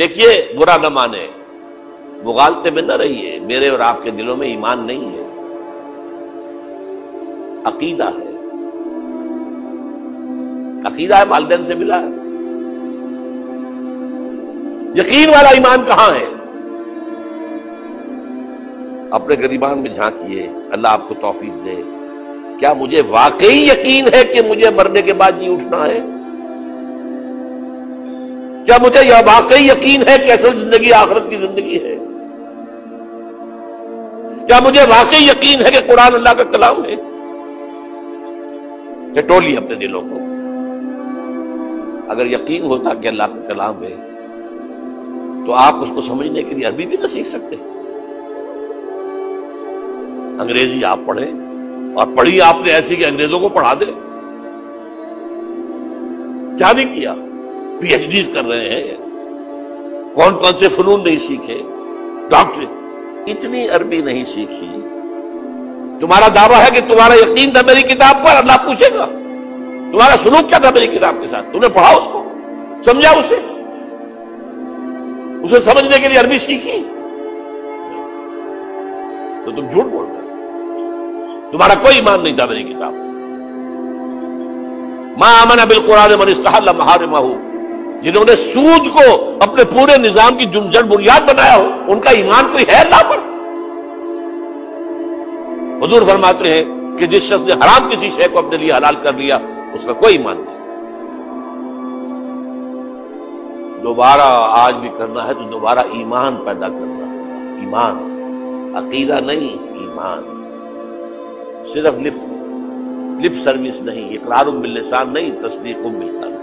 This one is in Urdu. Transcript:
دیکھیے برا نہ مانے، مغالطے میں نہ رہیے، میرے اور آپ کے دلوں میں ایمان نہیں ہے، عقیدہ ہے، عقیدہ ہے، والدین سے ملا ہے، یقین والا ایمان کہاں ہے؟ اپنے گریبان میں جھانکیے، اللہ آپ کو توفیق دے۔ کیا مجھے واقعی یقین ہے کہ مجھے مرنے کے بعد نہیں اٹھنا ہے؟ کیا مجھے یہ واقعی یقین ہے کہ اصل زندگی آخرت کی زندگی ہے؟ کیا مجھے واقعی یقین ہے کہ قرآن اللہ کا کلام ہے؟ ٹٹولیے اپنے دلوں کو۔ اگر یقین ہوتا کہ اللہ کا کلام ہے تو آپ اس کو سمجھنے کے لیے عربی بھی نہ سیکھ سکتے؟ انگریزی آپ پڑھیں، اور پڑھی آپ نے ایسی کہ انگریزوں کو پڑھا دے، کیا نہیں کیا؟ پی ایچ ڈیز کر رہے ہیں، کون کون سے فنون نہیں سیکھے، ڈاکٹر، اتنی عربی نہیں سیکھی۔ تمہارا دعویٰ ہے کہ تمہارا یقین تھا میری کتاب پر، اللہ پوچھے گا تمہارا سلوک کیا تھا میری کتاب کے ساتھ؟ تم نے پڑھا اس کو، سمجھا اسے سمجھنے کے لیے عربی سیکھی؟ تو تم جھوٹ بول رہے ہو، تمہارا کوئی ایمان نہیں تھا میری کتاب۔ ما آمن بالقرآن من استحل محارمہ، جنہوں نے سود کو اپنے پورے نظام کی جڑ بنیاد بنایا ہو، ان کا ایمان کوئی ہے اللہ پر؟ حضور فرماتے ہیں کہ جس شخص نے حرام کسی شے کو اپنے لیے حلال کر لیا اس کا کوئی ایمان نہیں۔ دوبارہ آج بھی کرنا ہے تو دوبارہ ایمان پیدا کرنا ہے، ایمان، عقیدہ نہیں، ایمان۔ صرف لپ سروس نہیں، اقرار باللسان نہیں، تصدیق بالقلب۔